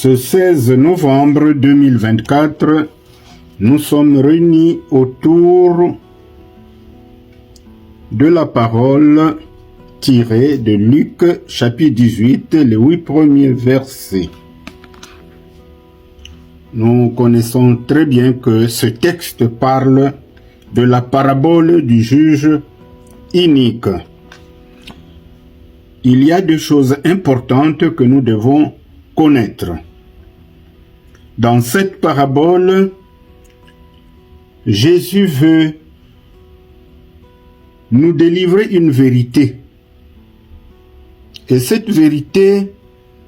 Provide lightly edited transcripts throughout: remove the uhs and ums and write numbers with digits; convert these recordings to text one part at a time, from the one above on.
Ce 16 novembre 2024, nous sommes réunis autour de la parole tirée de Luc chapitre 18, les 8 premiers versets. Nous connaissons très bien que ce texte parle de la parabole du juge inique. Il y a deux choses importantes que nous devons connaître. Dans cette parabole, Jésus veut nous délivrer une vérité. Et cette vérité,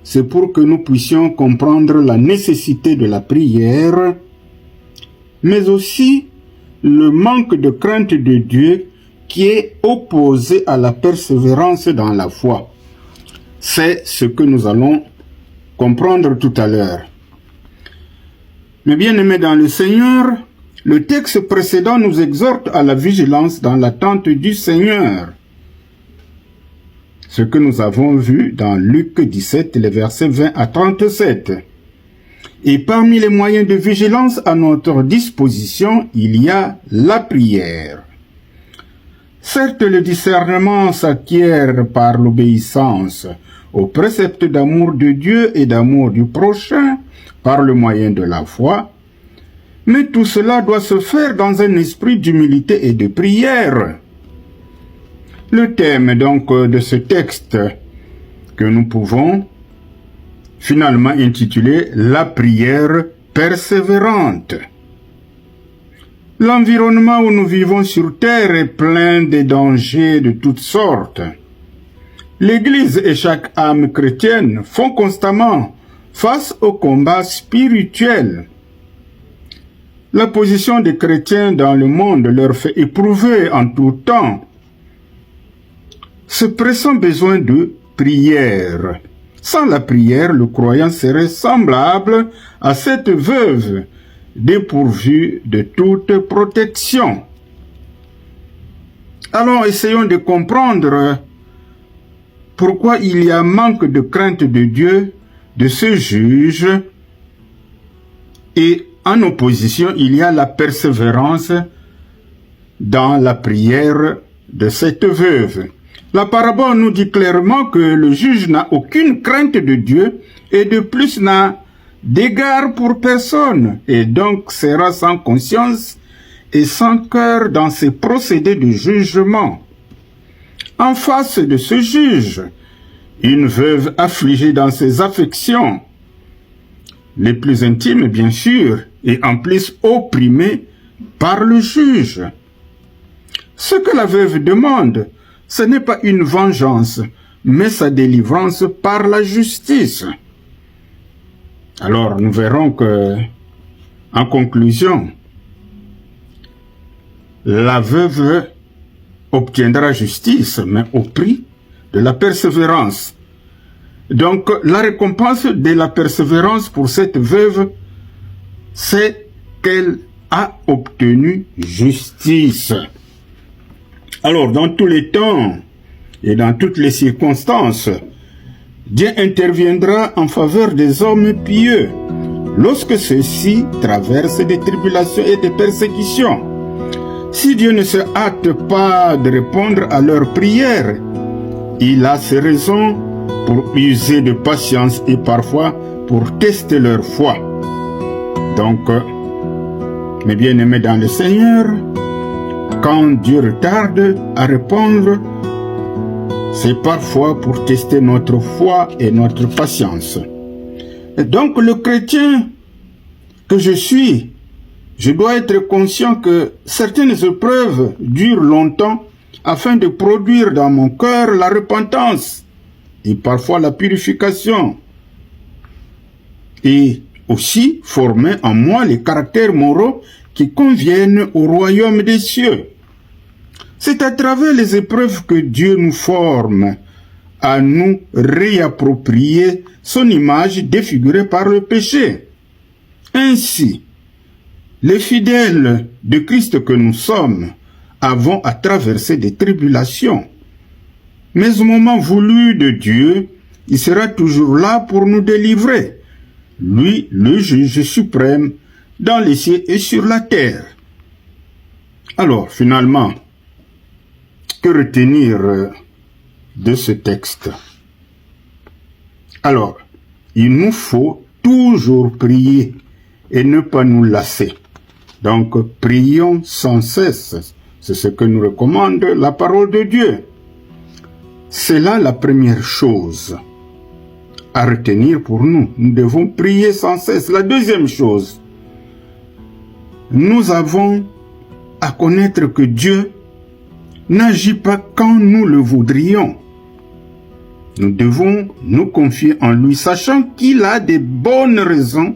c'est pour que nous puissions comprendre la nécessité de la prière, mais aussi le manque de crainte de Dieu qui est opposé à la persévérance dans la foi. C'est ce que nous allons comprendre tout à l'heure. Mais bien aimés dans le Seigneur, le texte précédent nous exhorte à la vigilance dans l'attente du Seigneur. Ce que nous avons vu dans Luc 17, les versets 20 à 37. Et parmi les moyens de vigilance à notre disposition, il y a la prière. Certes, le discernement s'acquiert par l'obéissance aux préceptes d'amour de Dieu et d'amour du prochain par le moyen de la foi, mais tout cela doit se faire dans un esprit d'humilité et de prière. Le thème donc de ce texte que nous pouvons finalement intituler « La prière persévérante ». L'environnement où nous vivons sur terre est plein de dangers de toutes sortes. L'Église et chaque âme chrétienne font constamment face au combat spirituel. La position des chrétiens dans le monde leur fait éprouver en tout temps ce pressant besoin de prière. Sans la prière, le croyant serait semblable à cette veuve dépourvue de toute protection. Alors essayons de comprendre pourquoi il y a manque de crainte de Dieu, de ce juge, et en opposition, il y a la persévérance dans la prière de cette veuve. La parabole nous dit clairement que le juge n'a aucune crainte de Dieu et de plus n'a d'égard pour personne et donc sera sans conscience et sans cœur dans ses procédés de jugement. En face de ce juge, une veuve affligée dans ses affections, les plus intimes bien sûr, et en plus opprimée par le juge. Ce que la veuve demande, ce n'est pas une vengeance, mais sa délivrance par la justice. Alors nous verrons que, en conclusion, la veuve obtiendra justice, mais au prix de la persévérance. Donc la récompense de la persévérance pour cette veuve, c'est qu'elle a obtenu justice. Alors, dans tous les temps et dans toutes les circonstances, Dieu interviendra en faveur des hommes pieux lorsque ceux-ci traversent des tribulations et des persécutions. Si Dieu ne se hâte pas de répondre à leurs prières, il a ses raisons pour user de patience et parfois pour tester leur foi. Donc, mes bien-aimés dans le Seigneur, quand Dieu retarde à répondre, c'est parfois pour tester notre foi et notre patience. Et donc le chrétien que je suis, je dois être conscient que certaines épreuves durent longtemps afin de produire dans mon cœur la repentance et parfois la purification. Et aussi former en moi les caractères moraux qui conviennent au royaume des cieux. C'est à travers les épreuves que Dieu nous forme à nous réapproprier son image défigurée par le péché. Ainsi, les fidèles de Christ que nous sommes avons à traverser des tribulations. Mais au moment voulu de Dieu, il sera toujours là pour nous délivrer. lui, le juge suprême, dans les cieux et sur la terre. Alors, finalement, que retenir de ce texte? Alors, il nous faut toujours prier et ne pas nous lasser. Donc, prions sans cesse. C'est ce que nous recommande la parole de Dieu. C'est là la première chose à retenir pour nous. Nous devons prier sans cesse. La deuxième chose, nous avons à connaître que Dieu n'agit pas quand nous le voudrions. Nous devons nous confier en lui, sachant qu'il a des bonnes raisons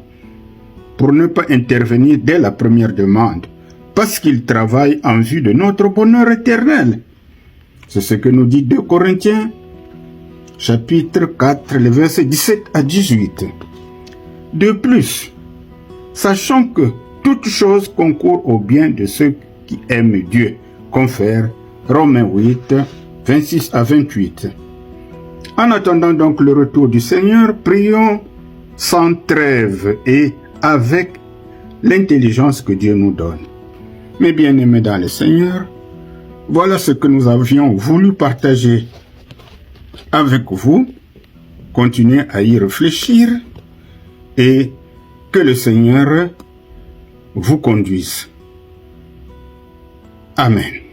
pour ne pas intervenir dès la première demande, parce qu'il travaille en vue de notre bonheur éternel. C'est ce que nous dit 2 Corinthiens, chapitre 4, les versets 17 à 18. De plus, sachant que toute chose concourt au bien de ceux qui aiment Dieu, confère Romains 8, 26 à 28. En attendant donc le retour du Seigneur, prions sans trêve et avec l'intelligence que Dieu nous donne. Mes bien-aimés dans le Seigneur, voilà ce que nous avions voulu partager avec vous. Continuez à y réfléchir et que le Seigneur vous conduise. Amen.